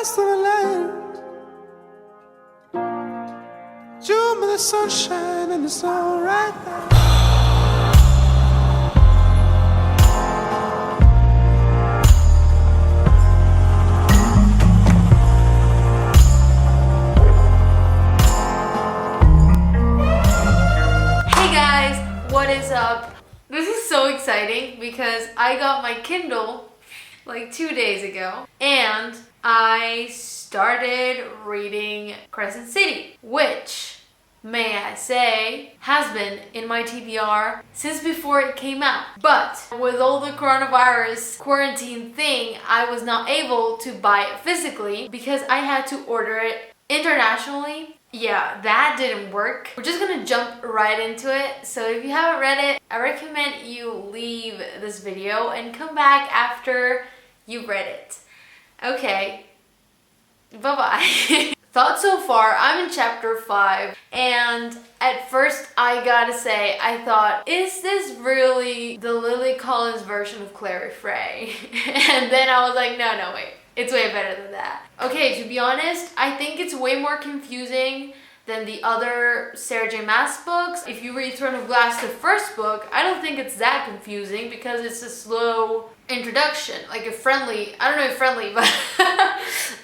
lost in the land. June with the sunshine and the snow right there. What is up? This is so exciting because I got my Kindle like 2 days ago and I started reading Crescent City, which, may I say, has been in my TBR since before it came out. But with all the coronavirus quarantine thing, I was not able to buy it physically because I had to order it internationally. Yeah, that didn't work. We're just gonna jump right into it. So if you haven't read it, I recommend you leave this video and come back after you've read it. Okay, bye-bye. Thoughts so far, I'm in chapter 5, and at first I gotta say, I thought, is this really the Lily Collins version of Clary Frey? And then I was like, no, wait. It's way better than that. Okay, to be honest, I think it's way more confusing than the other Sarah J Maas books. If you read Throne of Glass, the first book, I don't think it's that confusing because it's a slow introduction, like a friendly, I don't know if friendly, but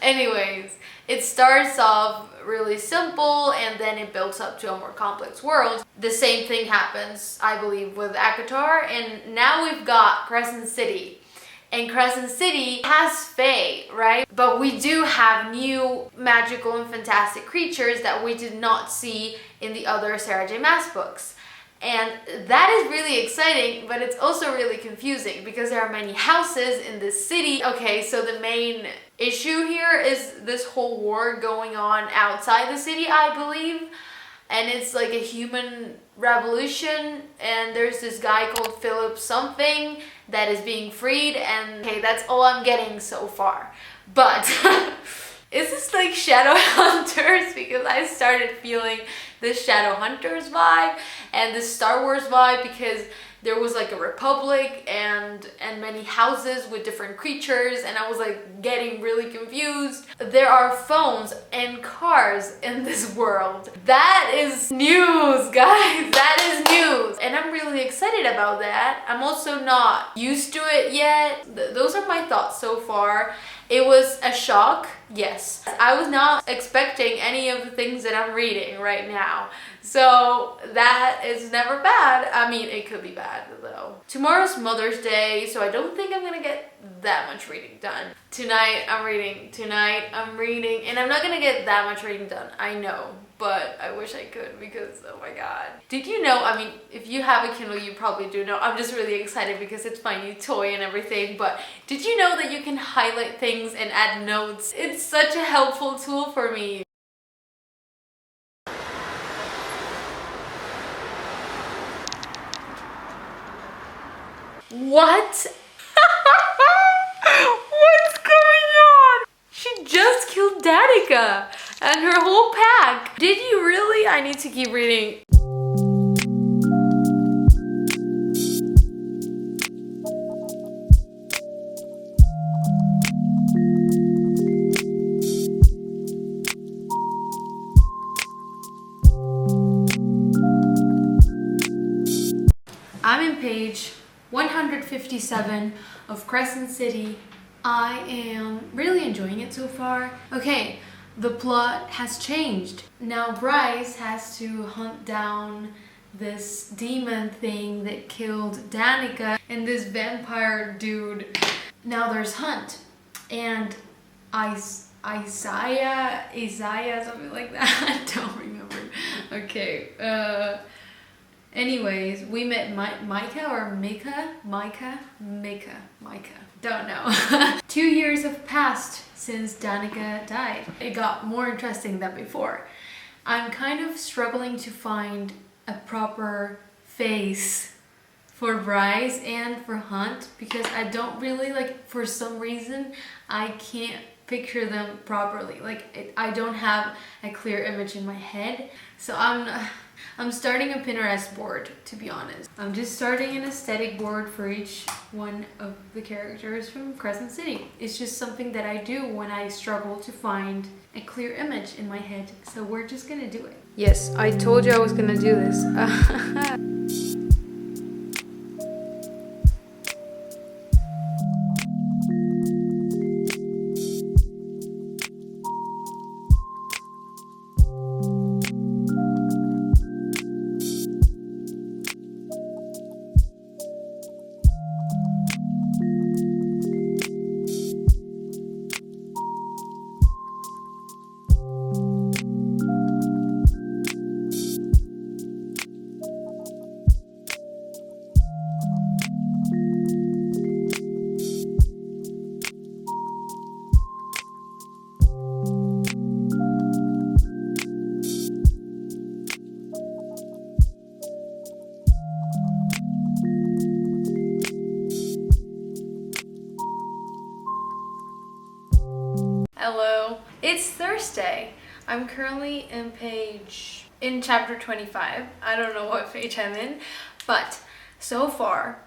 anyways, it starts off really simple and then it builds up to a more complex world. The same thing happens, I believe, with ACOTAR, and now we've got Crescent City. And Crescent City has Fae, right? But we do have new magical and fantastic creatures that we did not see in the other Sarah J Maas books. And that is really exciting, but it's also really confusing because there are many houses in this city. Okay, so the main issue here is this whole war going on outside the city, I believe. And it's like a human revolution, and there's this guy called Philip something that is being freed, and okay, that's all I'm getting so far. But is this like Shadowhunters? Because I started feeling this Shadowhunters vibe and this Star Wars vibe because there was like a republic and many houses with different creatures, and I was like getting really confused. There are phones and cars in this world. That is news, guys. That is news. And I'm really excited about that. I'm also not used to it yet. Those are my thoughts so far. It was a shock, yes. I was not expecting any of the things that I'm reading right now. So that is never bad. I mean, it could be bad though. Tomorrow's Mother's Day, so I don't think I'm gonna get that much reading done. Tonight I'm reading, and I'm not gonna get that much reading done, I know. But I wish I could because, oh my god. Did you know, I mean, if you have a Kindle, you probably do know. I'm just really excited because it's my new toy and everything. But did you know that you can highlight things and add notes? It's such a helpful tool for me. What? What's going on? She just killed Danica and her whole pack. Did you really? I need to keep reading. I'm in page 157 of Crescent City. I am really enjoying it so far. Okay, the plot has changed. Now Bryce has to hunt down this demon thing that killed Danica and this vampire dude. Now there's Hunt and Isaiah, something like that. I don't remember. Okay, anyways, we met Micah or Micah? Don't know. 2 years have passed since Danica died. It got more interesting than before. I'm kind of struggling to find a proper face for Bryce and for Hunt, because I don't really like, for some reason I can't picture them properly. Like I don't have a clear image in my head. So I'm starting a Pinterest board, to be honest. I'm just starting an aesthetic board for each one of the characters from Crescent City. It's just something that I do when I struggle to find a clear image in my head. So we're just gonna do it. Yes, I told you I was gonna do this. Hello, it's Thursday. I'm currently in chapter 25. I don't know what page I'm in, but so far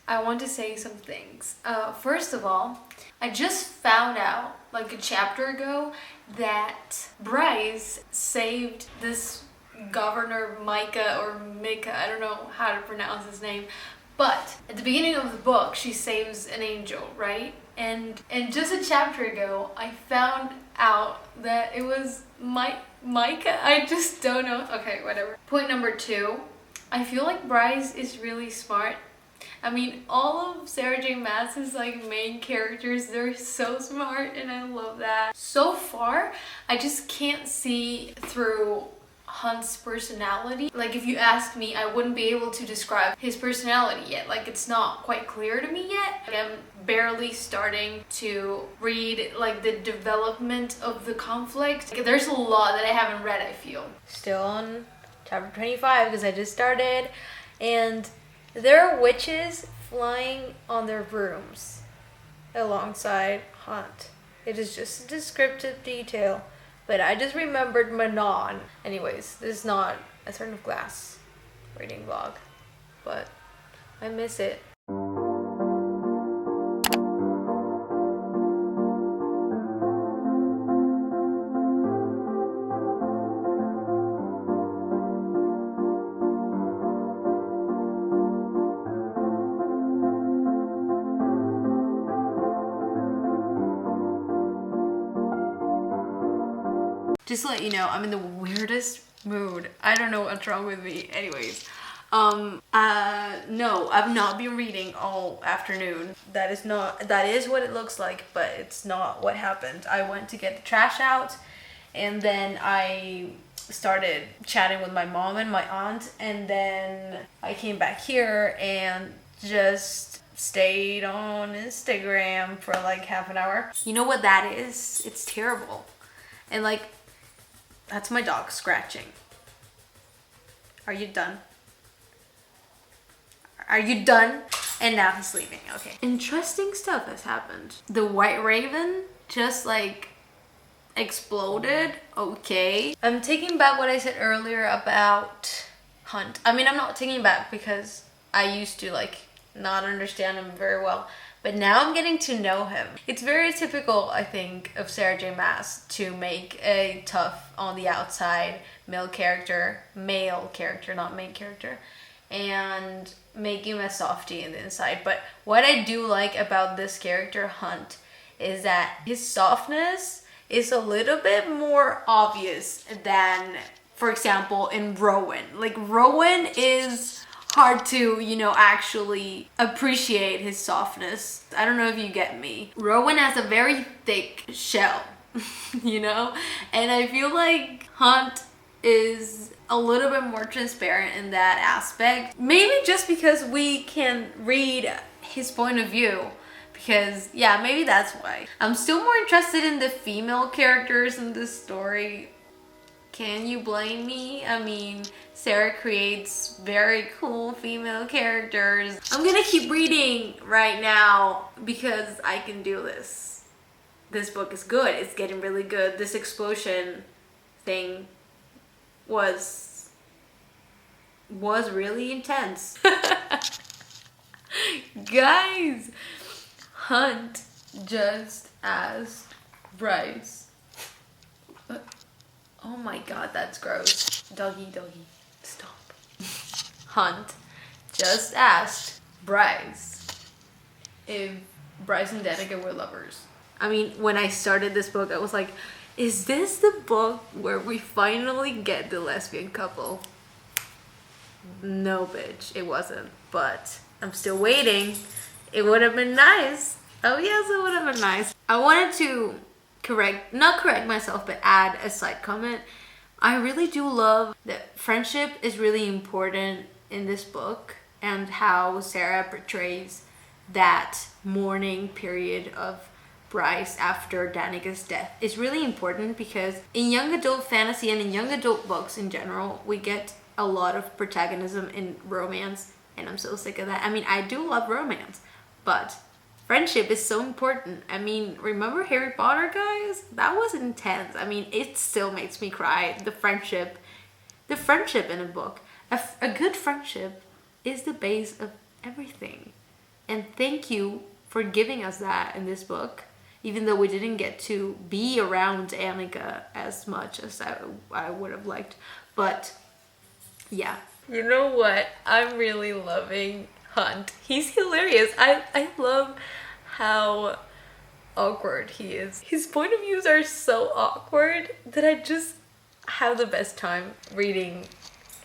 I want to say some things. First of all, I just found out like a chapter ago that Bryce saved this governor Micah or Micah, I don't know how to pronounce his name, but at the beginning of the book she saves an angel, right? And just a chapter ago, I found out that it was Micah. I just don't know. Okay, whatever. Point number 2. I feel like Bryce is really smart. I mean, all of Sarah J Maas's like main characters, they're so smart and I love that. So far, I just can't see through Hunt's personality. Like if you ask me, I wouldn't be able to describe his personality yet. Like it's not quite clear to me yet. Like, I'm barely starting to read like the development of the conflict. Like, there's a lot that I haven't read, I feel. Still on chapter 25 because I just started, and there are witches flying on their brooms alongside Hunt. It is just a descriptive detail. But I just remembered Manon. Anyways, this is not a Turn of Glass reading vlog, but I miss it. Just to let you know, I'm in the weirdest mood. I don't know what's wrong with me. Anyways, no, I've not been reading all afternoon. That is what it looks like, but it's not what happened. I went to get the trash out, and then I started chatting with my mom and my aunt, and then I came back here and just stayed on Instagram for like half an hour. You know what that is? It's terrible. And like, that's my dog scratching. Are you done? Are you done? And now he's sleeping. Okay. Interesting stuff has happened. The white raven just like exploded. Okay. I'm taking back what I said earlier about Hunt. I mean, I'm not taking back because I used to like not understand him very well. But now I'm getting to know him. It's very typical, I think, of Sarah J Maas to make a tough on the outside male character, not main character, and make him a softie in the inside. But what I do like about this character, Hunt, is that his softness is a little bit more obvious than, for example, in Rowan. Like, Rowan is hard to, actually appreciate his softness. I don't know if you get me. Rowan has a very thick shell, And I feel like Hunt is a little bit more transparent in that aspect. Maybe just because we can read his point of view. Because, yeah, maybe that's why. I'm still more interested in the female characters in this story. Can you blame me? I mean, Sarah creates very cool female characters. I'm gonna keep reading right now because I can do this. This book is good. It's getting really good. This explosion thing was really intense. Guys, Hunt just asked Bryce. Oh my god, that's gross. Doggy, stop. Hunt just asked Bryce if Bryce and Danica were lovers. I mean, when I started this book, I was like, is this the book where we finally get the lesbian couple? No, bitch, it wasn't. But I'm still waiting. It would have been nice. Oh yes, it would have been nice. I wanted to not correct myself, but add a side comment. I really do love that friendship is really important in this book, and how Sarah portrays that mourning period of Bryce after Danica's death is really important, because in young adult fantasy and in young adult books in general, we get a lot of protagonism in romance, and I'm so sick of that. I mean, I do love romance, but friendship is so important. I mean, remember Harry Potter, guys? That was intense. I mean, it still makes me cry. The friendship in a book. A good friendship is the base of everything. And thank you for giving us that in this book, even though we didn't get to be around Danica as much as I would have liked. But yeah. You know what? I'm really loving Hunt. He's hilarious. I love how awkward he is. His point of views are so awkward that I just have the best time reading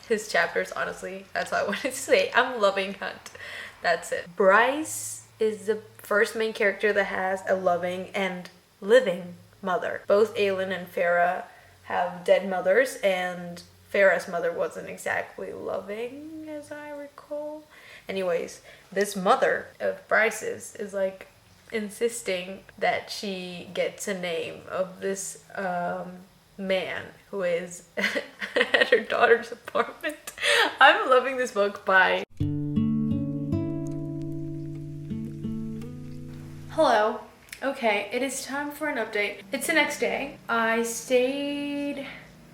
his chapters, honestly. That's all I wanted to say. I'm loving Hunt. That's it. Bryce is the first main character that has a loving and living mother. Both Aelin and Farah have dead mothers, and Farah's mother wasn't exactly loving, as I recall. Anyways, this mother of Bryce's is like insisting that she gets a name of this man who is at her daughter's apartment. I'm loving this book. Bye. Hello. Okay, it is time for an update. It's the next day. I stayed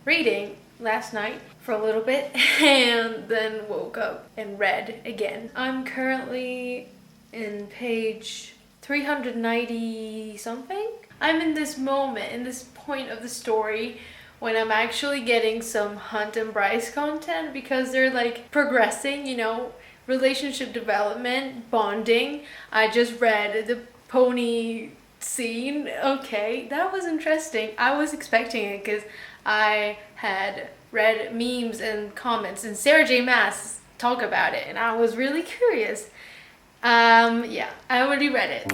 reading last night for a little bit and then woke up and read again. I'm currently in page 390 something. I'm in this moment, in this point of the story when I'm actually getting some Hunt and Bryce content, because they're like progressing, you know, relationship development, bonding. I just read the pony scene. Okay, that was interesting. I was expecting it because I had read memes and comments and Sarah J Maas talk about it, and I was really curious. Yeah, I already read it.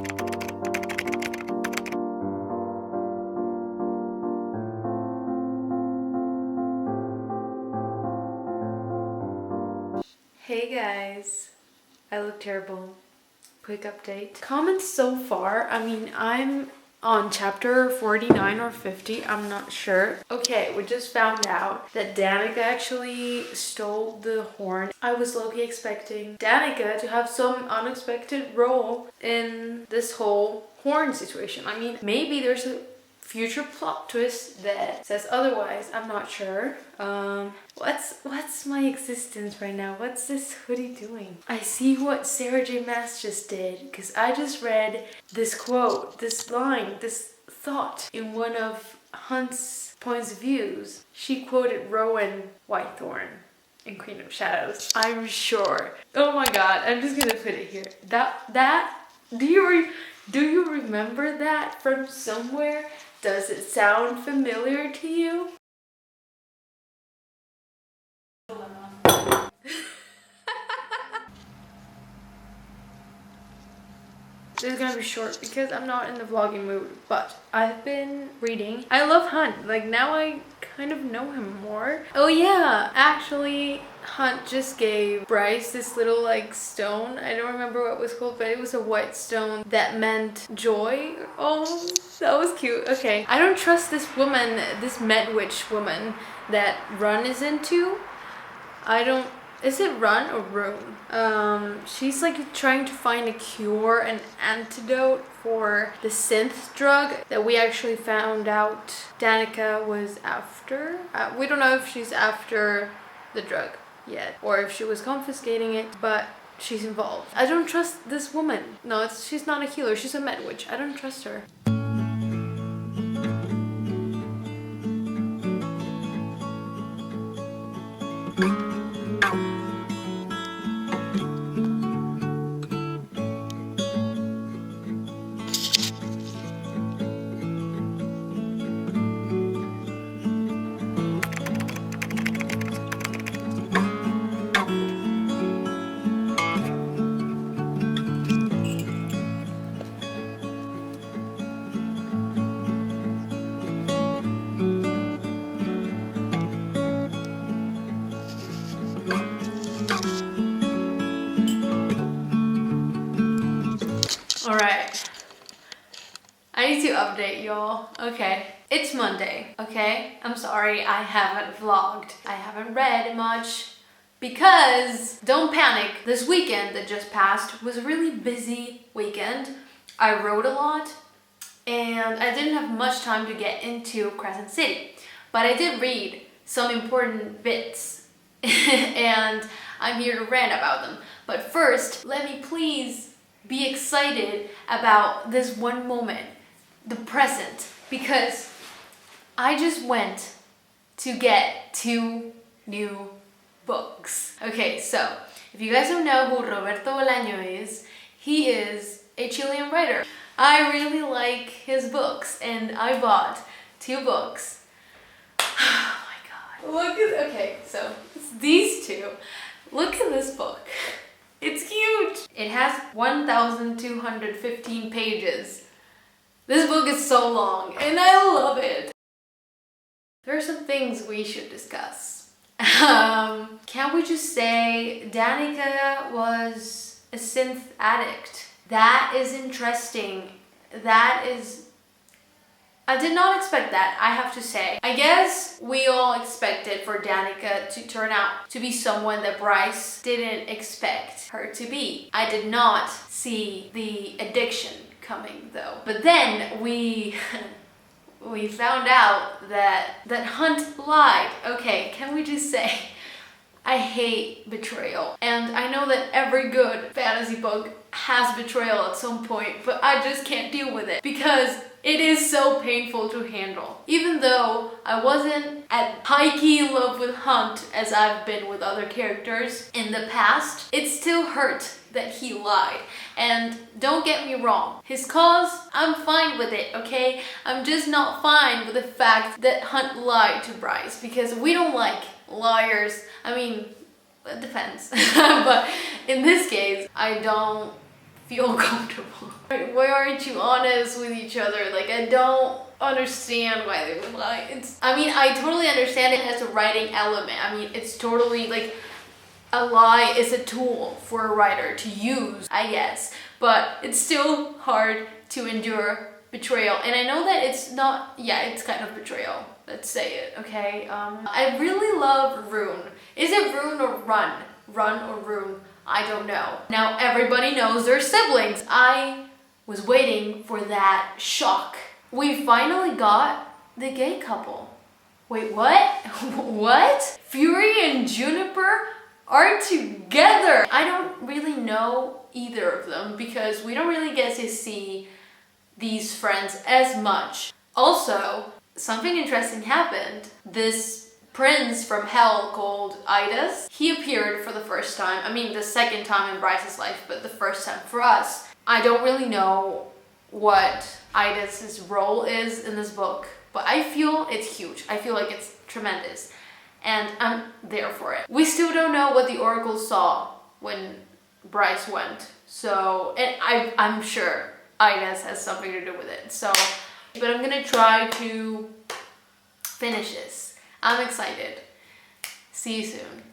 Hey guys, I look terrible. Quick update. Comments so far, I mean, I'm on chapter 49 or 50, I'm not sure. Okay, we just found out that Danica actually stole the horn. I was low-key expecting Danica to have some unexpected role in this whole horn situation. I mean, maybe there's a future plot twist that says otherwise. I'm not sure. What's my existence right now? What's this hoodie doing? I see what Sarah J Maas just did, because I just read this quote, this line, this thought in one of Hunt's points of views. She quoted Rowan Whitethorn in Queen of Shadows. I'm sure. Oh my god, I'm just gonna put it here. That do you remember that from somewhere? Does it sound familiar to you? This is gonna be short because I'm not in the vlogging mood, but I've been reading. I love Hunt. Like, now I kind of know him more. Oh yeah, actually, Hunt just gave Bryce this little like stone. I don't remember what it was called, but it was a white stone that meant joy. Oh, that was cute. Okay, I don't trust this woman, this med witch woman that Run is into. I don't. Is it Run or Rune? She's like trying to find a cure, an antidote for the synth drug that we actually found out Danica was after. We don't know if she's after the drug yet or if she was confiscating it, but she's involved. I don't trust this woman. No, she's not a healer. She's a med witch. I don't trust her. Alright, I need to update y'all. Okay, it's Monday, okay? I'm sorry I haven't vlogged. I haven't read much because, don't panic, this weekend that just passed was a really busy weekend. I wrote a lot and I didn't have much time to get into Crescent City, but I did read some important bits and I'm here to rant about them. But first, let me please be excited about this one moment, the present, because I just went to get 2 new books. Okay, so if you guys don't know who Roberto Bolaño is, he is a Chilean writer. I really like his books and I bought 2 books. Oh my god. Look at, okay, so it's these 2. Look at this book. It's huge. It has 1,215 pages. This book is so long and I love it. There are some things we should discuss. Can we just say Danica was a synth addict? That is interesting. That is... I did not expect that, I have to say. I guess we all expected for Danica to turn out to be someone that Bryce didn't expect her to be. I did not see the addiction coming though. But then we found out that Hunt lied. Okay, can we just say, I hate betrayal. And I know that every good fantasy book has betrayal at some point, but I just can't deal with it because it is so painful to handle. Even though I wasn't at high-key in love with Hunt as I've been with other characters in the past, it still hurt that he lied. And don't get me wrong, his cause, I'm fine with it, okay? I'm just not fine with the fact that Hunt lied to Bryce because we don't like liars. I mean, it depends. But in this case, I don't feel comfortable. Why aren't you honest with each other? Like, I don't understand why they would lie. I mean, I totally understand it as a writing element. I mean, it's totally like a lie is a tool for a writer to use, I guess. But it's still hard to endure betrayal. And I know that it's not, yeah, it's kind of betrayal. Let's say it, okay? I really love Rune. Is it Rune or Run? Run or Rune? I don't know. Now everybody knows they're siblings. I was waiting for that shock. We finally got the gay couple. Wait, what? What? Fury and Juniper are together. I don't really know either of them because we don't really get to see these friends as much. Also, something interesting happened. This prince from hell called Idas, he appeared for the first time. I mean, the second time in Bryce's life, but the first time for us. I don't really know what Idas's role is in this book, but I feel it's huge. I feel like it's tremendous, and I'm there for it. We still don't know what the Oracle saw when Bryce went, so, and I'm sure I guess has something to do with it. So, but I'm gonna try to finish this. I'm excited. See you soon.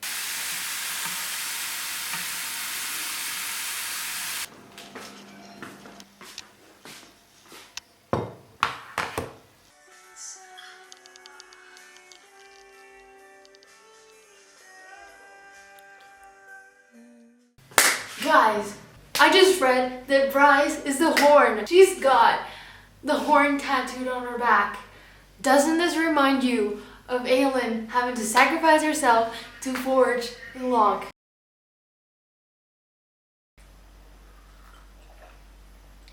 Guys, I just read that Bryce is the horn. She's got the horn tattooed on her back. Doesn't this remind you of Aelin having to sacrifice herself to forge a log?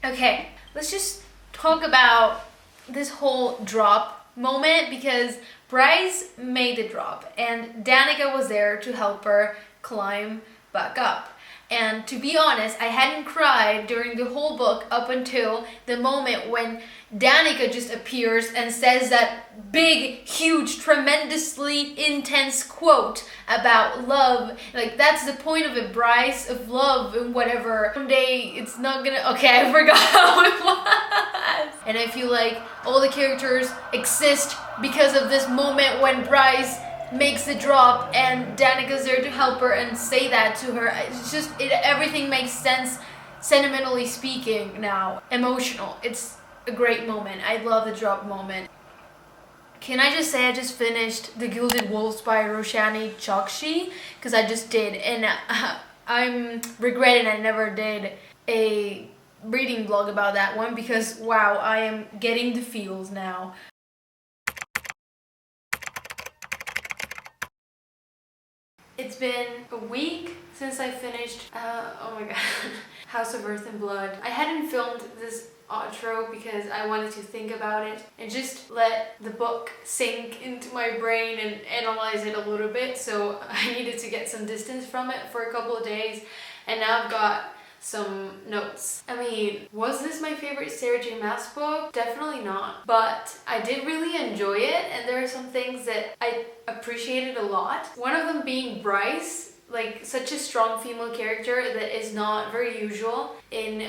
Okay, let's just talk about this whole drop moment, because Bryce made the drop and Danica was there to help her climb back up. And to be honest, I hadn't cried during the whole book up until the moment when Danica just appears and says that big, huge, tremendously intense quote about love. Like, that's the point of it, Bryce, of love and whatever. Someday it's not gonna... Okay, I forgot how it was. And I feel like all the characters exist because of this moment when Bryce makes the drop and Danica's there to help her and say that to her. It's just, everything makes sense, sentimentally speaking now. Emotional. It's a great moment. I love the drop moment. Can I just say I just finished The Gilded Wolves by Roshani Chokshi? Because I just did, and I'm regretting I never did a reading blog about that one, because wow, I am getting the feels now. It's been a week since I finished, oh my god, House of Earth and Blood. I hadn't filmed this outro because I wanted to think about it and just let the book sink into my brain and analyze it a little bit. So I needed to get some distance from it for a couple of days, and now I've got some notes. I mean, was this my favorite Sarah J Maas book? Definitely not. But I did really enjoy it, and there are some things that I appreciated a lot. One of them being Bryce, like such a strong female character that is not very usual in,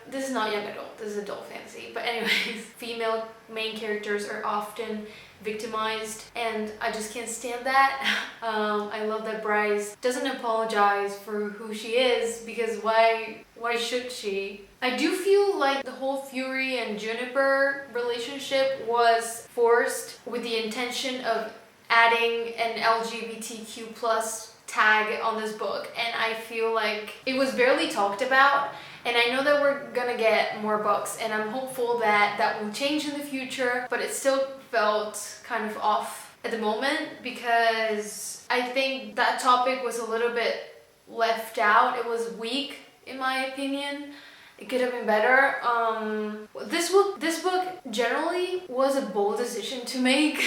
this is not young adult, this is adult fantasy. But anyways, female main characters are often victimized, and I just can't stand that. I love that Bryce doesn't apologize for who she is, because why should she? I do feel like the whole Fury and Juniper relationship was forced with the intention of adding an LGBTQ plus tag on this book, and I feel like it was barely talked about. And I know that we're gonna get more books, and I'm hopeful that that will change in the future, but it still felt kind of off at the moment, because I think that topic was a little bit left out. It was weak, in my opinion. It could have been better. This book generally was a bold decision to make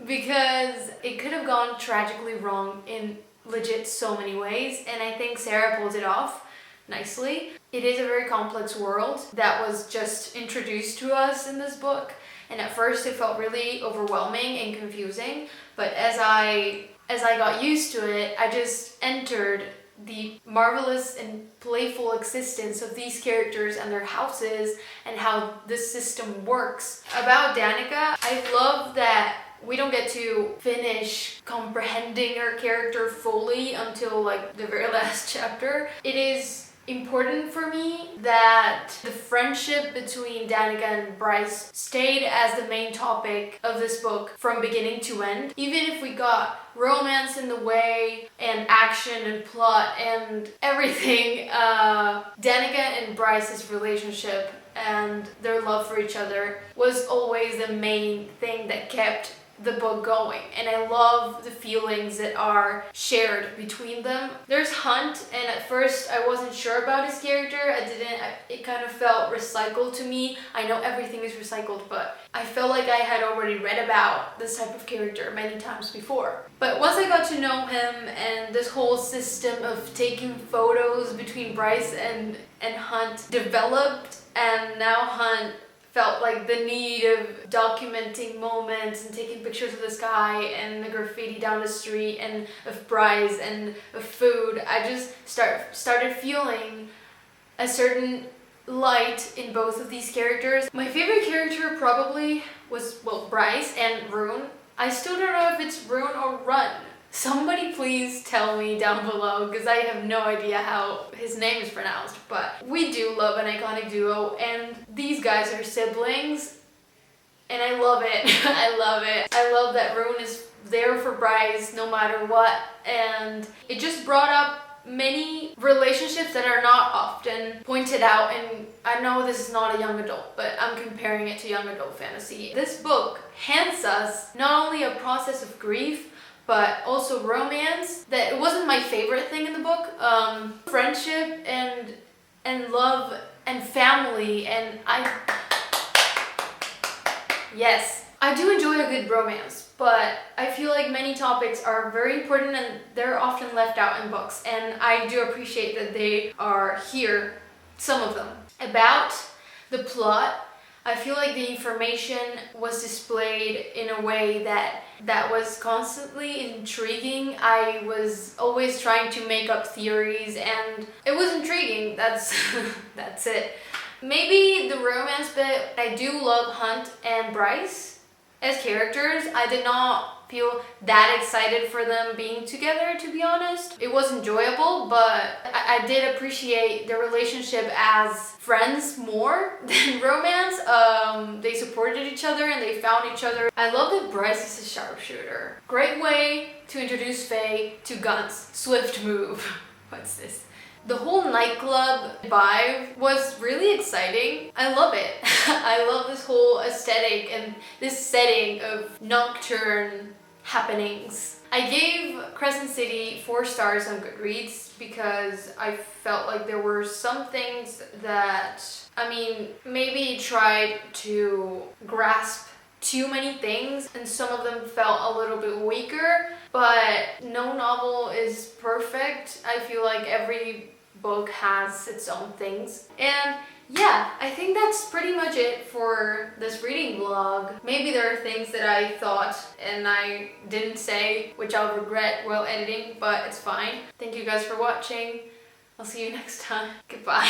because it could have gone tragically wrong in legit so many ways, and I think Sarah pulled it off nicely. It is a very complex world that was just introduced to us in this book, and at first it felt really overwhelming and confusing, but as I got used to it, I just entered the marvelous and playful existence of these characters and their houses and how this system works. About Danica, I love that we don't get to finish comprehending her character fully until like the very last chapter. It is important for me that the friendship between Danica and Bryce stayed as the main topic of this book from beginning to end. Even if we got romance in the way and action and plot and everything, Danica and Bryce's relationship and their love for each other was always the main thing that kept the book going, and I love the feelings that are shared between them. There's Hunt, and at first I wasn't sure about his character. It kind of felt recycled to me. I know everything is recycled, but I felt like I had already read about this type of character many times before. But once I got to know him and this whole system of taking photos between Bryce and Hunt developed, and now Hunt felt like the need of documenting moments and taking pictures of the sky and the graffiti down the street and of Bryce and of food. I just started feeling a certain light in both of these characters. My favorite character probably was, well, Bryce and Rune. I still don't know if it's Rune or Run. Somebody please tell me down below, because I have no idea how his name is pronounced, but we do love an iconic duo, and these guys are siblings, and I love it. I love it. I love that Rune is there for Bryce no matter what, and it just brought up many relationships that are not often pointed out. And I know this is not a young adult, but I'm comparing it to young adult fantasy. This book hands us not only a process of grief, but also romance. That it wasn't my favorite thing in the book. Friendship and love and family, and yes, I do enjoy a good romance, but I feel like many topics are very important and they're often left out in books, and I do appreciate that they are here, some of them. About the plot, I feel like the information was displayed in a way that was constantly intriguing. I was always trying to make up theories, and it was intriguing. That's that's it. Maybe the romance bit. I do love Hunt and Bryce as characters. I did not feel that excited for them being together, to be honest. It was enjoyable, but I did appreciate their relationship as friends more than romance. They supported each other and they found each other. I love that Bryce is a sharpshooter. Great way to introduce Faye to guns. Swift move. What's this? The whole nightclub vibe was really exciting. I love it. I love this whole aesthetic and this setting of nocturne happenings. I gave Crescent City 4 stars on Goodreads because I felt like there were some things that, I mean, maybe tried to grasp too many things and some of them felt a little bit weaker, but no novel is perfect. I feel like every book has its own things. And yeah, I think that's pretty much it for this reading vlog. Maybe there are things that I thought and I didn't say, which I'll regret while editing, but it's fine. Thank you guys for watching. I'll see you next time. Goodbye.